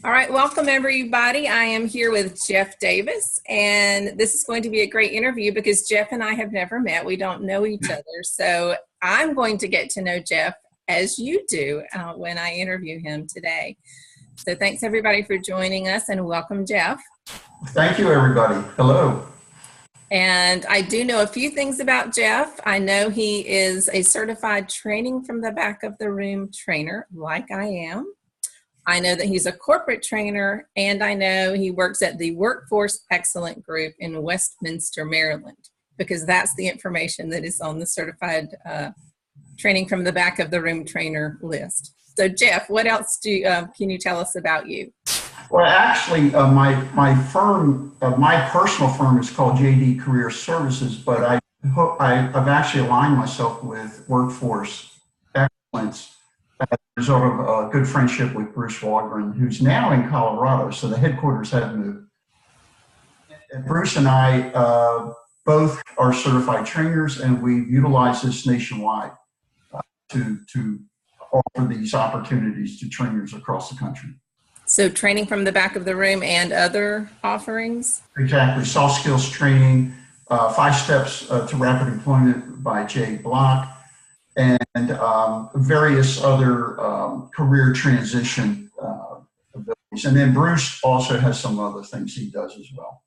All right, welcome everybody. I am here with Jeff Davis, and this is going to be a great interview because Jeff and I have never met. We don't know each other, so I'm going to get to know Jeff as you do when I interview him today. So thanks everybody for joining us, and welcome, Jeff. Thank you, everybody. Hello. And I do know a few things about Jeff. I know he is a certified training from the back of the room trainer, like I am. I know that he's a corporate trainer, and I know he works at the Workforce Excellent Group in Westminster, Maryland, because that's the information that is on the certified training from the back of the room trainer list. So Jeff, what else can you tell us about you? Well, actually, my firm, my personal firm is called JD Career Services, but I've actually aligned myself with Workforce Excellence as a result of a good friendship with Bruce Walgren, who's now in Colorado, so the headquarters have moved. And Bruce and I both are certified trainers, and we've utilized this nationwide to offer these opportunities to trainers across the country. So training from the back of the room and other offerings? Exactly. Soft skills training, 5 steps to rapid employment by Jay Block, and various other career transition abilities. And then Bruce also has some other things he does as well.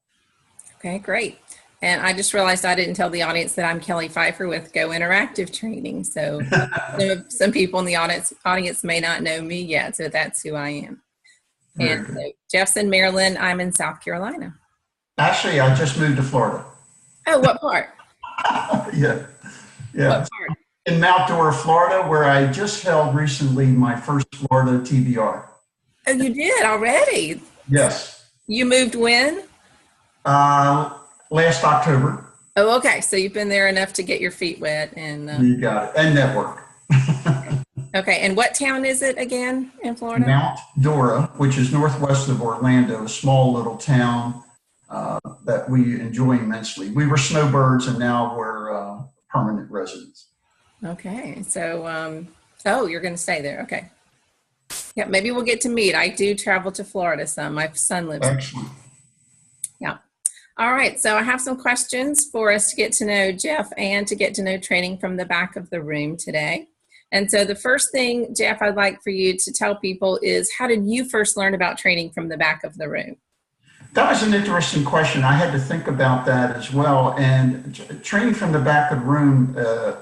Okay, great. And I just realized I didn't tell the audience that I'm Kelly Pfeiffer with Go Interactive Training. So some people in the audience may not know me yet, so that's who I am. And so Jeff's in Maryland, I'm in South Carolina. Actually, I just moved to Florida. Oh, what part? Yeah. What part? In Mount Dora, Florida, where I just held recently my first Florida TBR. Oh, you did already? Yes. You moved when? Last October. Oh, okay. So you've been there enough to get your feet wet. And you got it. And network. Okay. And what town is it again in Florida? Mount Dora, which is northwest of Orlando, a small little town that we enjoy immensely. We were snowbirds, and now we're permanent residents. Okay. So, you're going to stay there. Okay. Yeah, maybe we'll get to meet. I do travel to Florida some. My son lives there. Yeah. All right. So I have some questions for us to get to know Jeff and to get to know training from the back of the room today. And so the first thing, Jeff, I'd like for you to tell people is, how did you first learn about training from the back of the room? That was an interesting question. I had to think about that as well. And training from the back of the room, I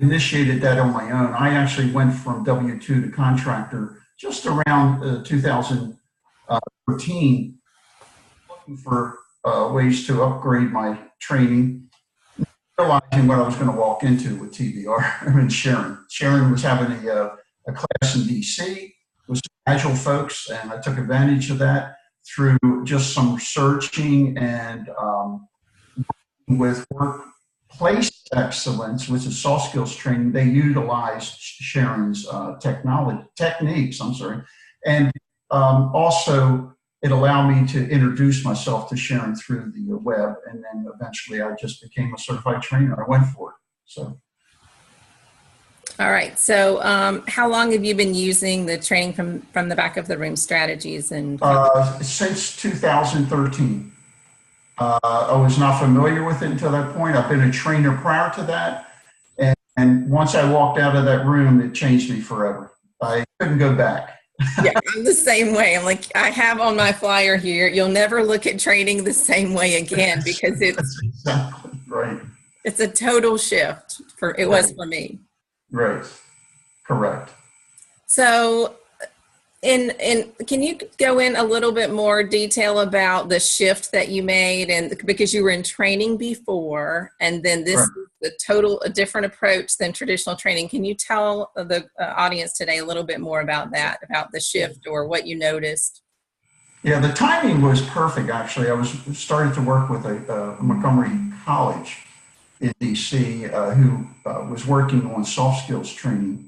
initiated that on my own. I actually went from W-2 to contractor just around 2013, looking for ways to upgrade my training, realizing what I was going to walk into with TBR. I mean, Sharon was having a class in DC with some Agile folks, and I took advantage of that through just some searching and with workplace excellence, which is soft skills training. They utilized Sharon's techniques, and also it allowed me to introduce myself to Sharon through the web, and then eventually I just became a certified trainer. I went for it. So. All right. So how long have you been using the training from the back of the room strategies? And since 2013. I was not familiar with it until that point. I've been a trainer prior to that. And once I walked out of that room, it changed me forever. I couldn't go back. Yeah, I'm the same way. I'm like, I have on my flyer here, you'll never look at training the same way again, because That's exactly right. It's a total shift was for me. Right. Correct. So can you go in a little bit more detail about the shift that you made, and because you were in training before, and then this is a different approach than traditional training. Can you tell the audience today a little bit more about that, about the shift or what you noticed? Yeah, the timing was perfect, actually. I was starting to work with a Montgomery College in DC who was working on soft skills training.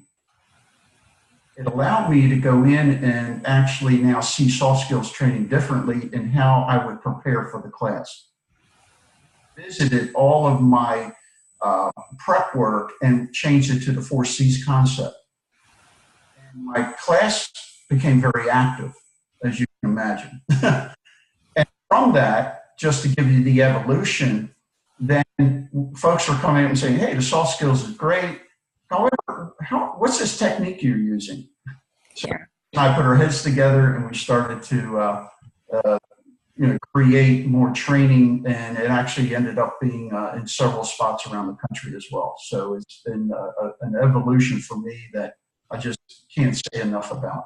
It allowed me to go in and actually now see soft skills training differently in how I would prepare for the class. Visited all of my prep work and changed it to the 4 C's concept. And my class became very active, as you can imagine. And from that, just to give you the evolution, then folks are coming up and saying, hey, the soft skills is great. However, what's this technique you're using? So Yeah. I put our heads together and we started to create more training, and it actually ended up being in several spots around the country as well. So it's been an evolution for me that I just can't say enough about.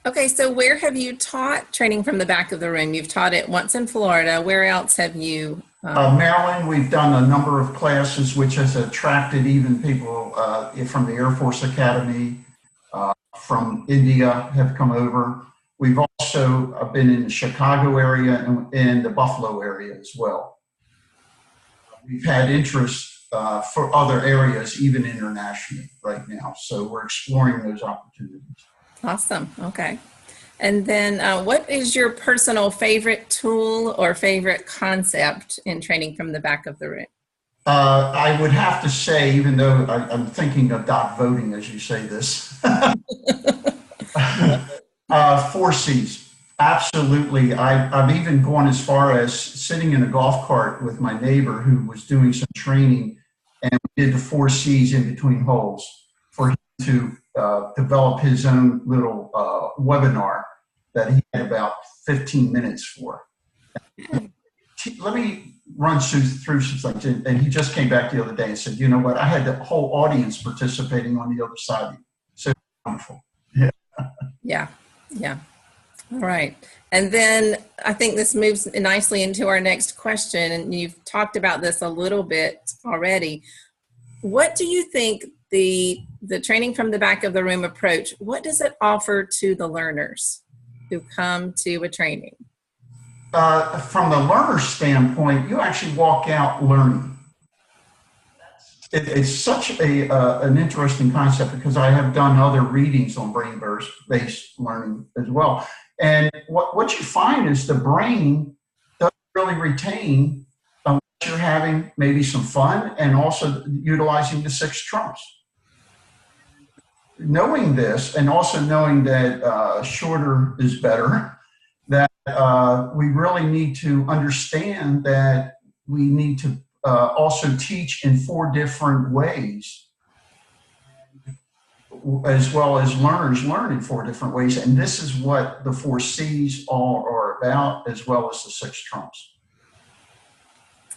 Okay, so where have you taught training from the back of the room? You've taught it once in Florida. Where else have you? Maryland, we've done a number of classes, which has attracted even people from the Air Force Academy, from India have come over. We've also been in the Chicago area and in the Buffalo area as well. We've had interest for other areas, even internationally right now. So we're exploring those opportunities. Awesome. Okay. And then what is your personal favorite tool or favorite concept in training from the back of the room? I would have to say, even though I'm thinking of dot voting as you say this, 4 C's. Absolutely. I've even gone as far as sitting in a golf cart with my neighbor who was doing some training, and we did the 4 C's in between holes for him to develop his own little webinar that he had about 15 minutes for. Let me run through some things. And he just came back the other day and said, you know what, I had the whole audience participating on the other side of you. So wonderful. Yeah. Yeah. Yeah. All right. And then I think this moves nicely into our next question. And you've talked about this a little bit already. What do you think the training from the back of the room approach, what does it offer to the learners who come to a training? From the learner standpoint, you actually walk out learning. It's such an interesting concept because I have done other readings on brain-based learning as well. And what you find is the brain doesn't really retain unless you're having maybe some fun and also utilizing the 6 trumps. Knowing this and also knowing that shorter is better, that we really need to understand that we need to also teach in 4 different ways, as well as learners learn in 4 different ways. And this is what the 4 C's all are about, as well as the 6 trumps.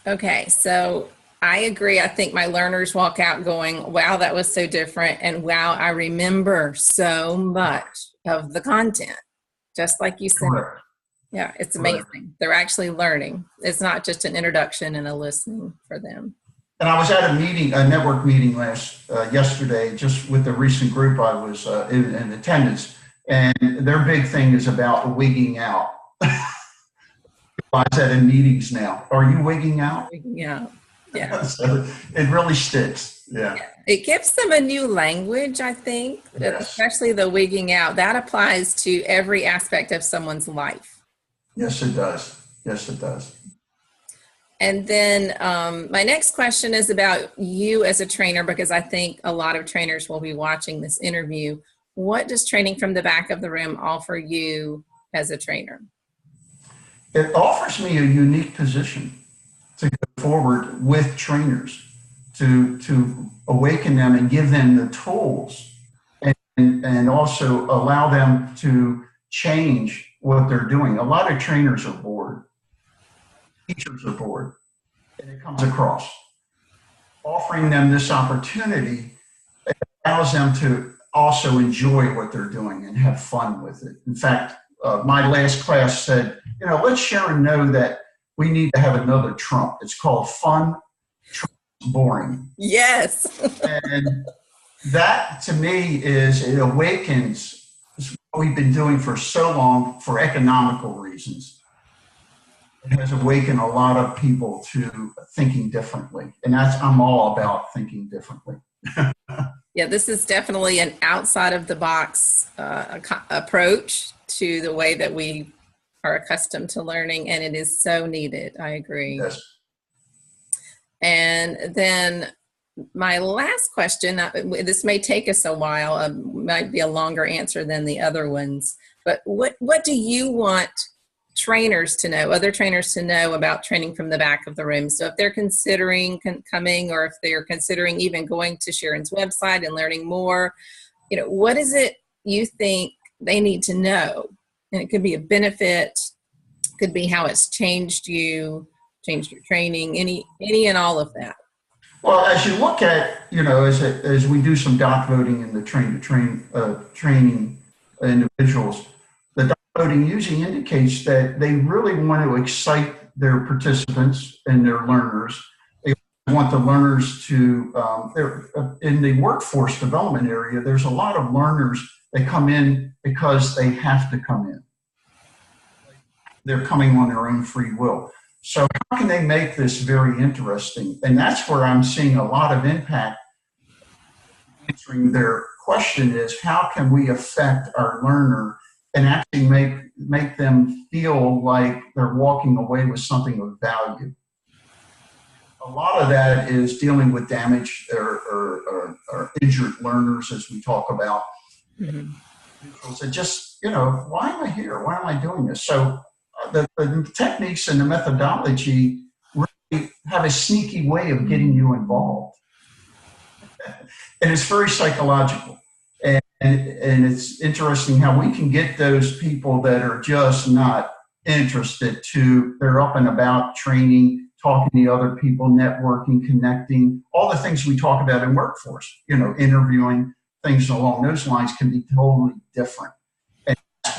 Okay, so I agree. I think my learners walk out going, wow, that was so different. And wow, I remember so much of the content, just like you said. Correct. Yeah, it's amazing. Correct. They're actually learning. It's not just an introduction and a listening for them. And I was at a meeting, a network meeting yesterday, just with the recent group I was in attendance, and their big thing is about wigging out. I said in meetings now, are you wigging out? Wigging out, yeah. So it really sticks, yeah. It gives them a new language, I think, yes. Especially the wigging out. That applies to every aspect of someone's life. Yes, it does. Yes, it does. And then my next question is about you as a trainer, because I think a lot of trainers will be watching this interview. What does training from the back of the room offer you as a trainer? It offers me a unique position to go forward with trainers, to awaken them and give them the tools and also allow them to change what they're doing. A lot of trainers are bored. Teachers are bored, and it comes across. Offering them this opportunity allows them to also enjoy what they're doing and have fun with it. In fact, my last class said, you know, let Sharon know that we need to have another trump. It's called fun, trump, boring. Yes. And that to me it awakens what we've been doing for so long for economical reasons. It has awakened a lot of people to thinking differently. And I'm all about thinking differently. Yeah, this is definitely an outside of the box approach to the way that we are accustomed to learning. And it is so needed. I agree. Yes. And then my last question, this may take us a while, might be a longer answer than the other ones, but what do you want trainers to know, other trainers to know about training from the back of the room? So if they're considering coming, or if they're considering even going to Sharon's website and learning more, what is it you think they need to know? And it could be a benefit, could be how it's changed your training, any and all of that. Well, as you look at, as we do some dot voting in the training individuals, the dot voting usually indicates that they really want to excite their participants and their learners. They want the learners to, in the workforce development area, there's a lot of learners that come in because they have to come in. They're coming on their own free will. So how can they make this very interesting? And that's where I'm seeing a lot of impact. Answering their question is, how can we affect our learner and actually make them feel like they're walking away with something of value? A lot of that is dealing with damaged or injured learners, as we talk about. Mm-hmm. So just, why am I here? Why am I doing this? So the techniques and the methodology really have a sneaky way of getting you involved. And it's very psychological. And it's interesting how we can get those people that are just not interested to, they're up and about training, talking to other people, networking, connecting, all the things we talk about in workforce, interviewing, things along those lines can be totally different.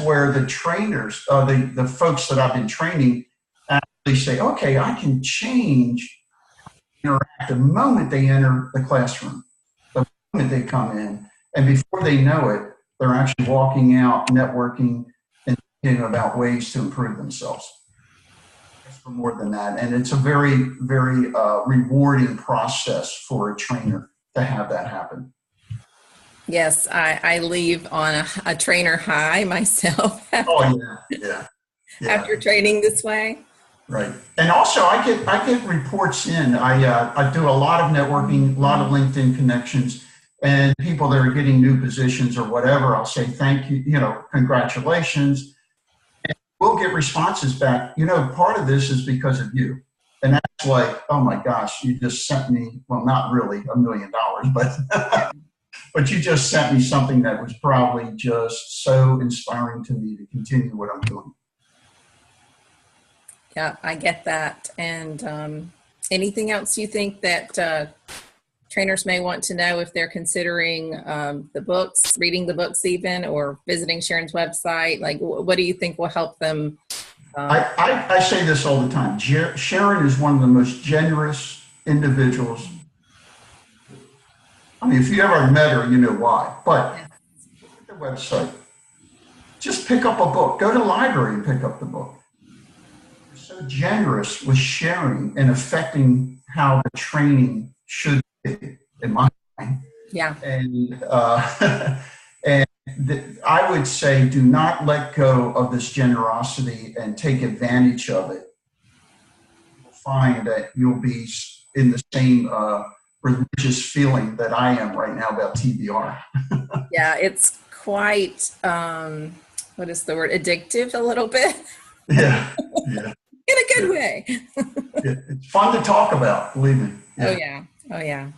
Where the trainers, the folks that I've been training actually say, okay, I can change, interact the moment they enter the classroom, the moment they come in, and before they know it, they're actually walking out, networking, and thinking about ways to improve themselves. It's for more than that, and it's a very, very rewarding process for a trainer to have that happen. Yes, I leave on a trainer high myself. Yeah. After training this way. Right. And also I get reports in. I do a lot of networking, a lot of LinkedIn connections, and people that are getting new positions or whatever, I'll say, thank you, congratulations. And we'll get responses back. Part of this is because of you. And that's like, oh my gosh, you just sent me, well, not really $1 million, but but you just sent me something that was probably just so inspiring to me to continue what I'm doing. Yeah, I get that. And anything else you think that trainers may want to know if they're considering the books, reading the books even, or visiting Sharon's website? Like, what do you think will help them? I say this all the time. Sharon is one of the most generous individuals. I mean, if you ever met her, you know why. But look at the website. Just pick up a book. Go to the library and pick up the book. You're so generous with sharing and affecting how the training should be, in my mind. Yeah. And I would say, do not let go of this generosity and take advantage of it. You'll find that you'll be in the same religious feeling that I am right now about TBR. Yeah, it's quite, what is the word, addictive a little bit. Yeah. In a good way. It's fun to talk about, believe me. Yeah. Oh yeah.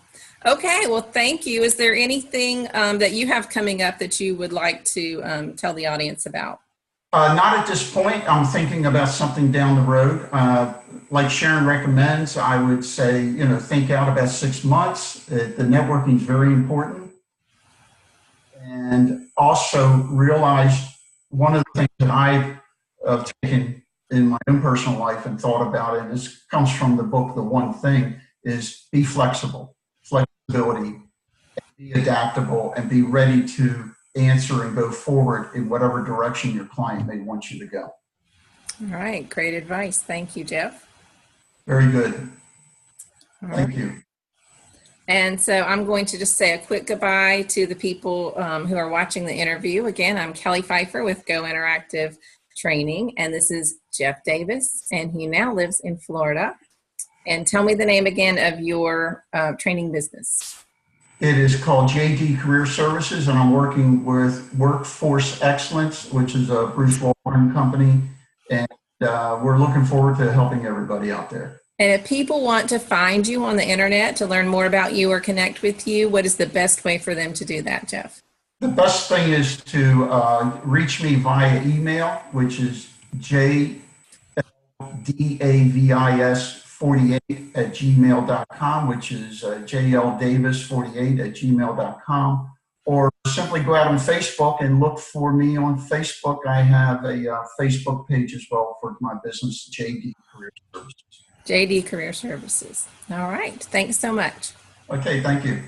Okay, well, thank you. Is there anything that you have coming up that you would like to tell the audience about? Not at this point. I'm thinking about something down the road. Like Sharon recommends, I would say, think out about 6 months. The networking is very important. And also realize one of the things that I've taken in my own personal life and thought about, and this comes from the book, The One Thing, is be flexible. Flexibility, be adaptable, and be ready to answer and go forward in whatever direction your client may want you to go. All right. Great advice. Thank you, Jeff. Very good. Thank you. And so I'm going to just say a quick goodbye to the people who are watching the interview. Again, I'm Kelly Pfeiffer with Go Interactive Training, and this is Jeff Davis, and he now lives in Florida. And tell me the name again of your training business. It is called JD Career Services, and I'm working with Workforce Excellence, which is a Bruce Walton company, and we're looking forward to helping everybody out there. And if people want to find you on the internet to learn more about you or connect with you, what is the best way for them to do that, Jeff? The best thing is to reach me via email, which is jdavis48@gmail.com, which is jldavis48@gmail.com, or simply go out on Facebook and look for me on Facebook. I have a Facebook page as well for my business, JD Career Services. JD Career Services. All right. Thanks so much. Okay, thank you.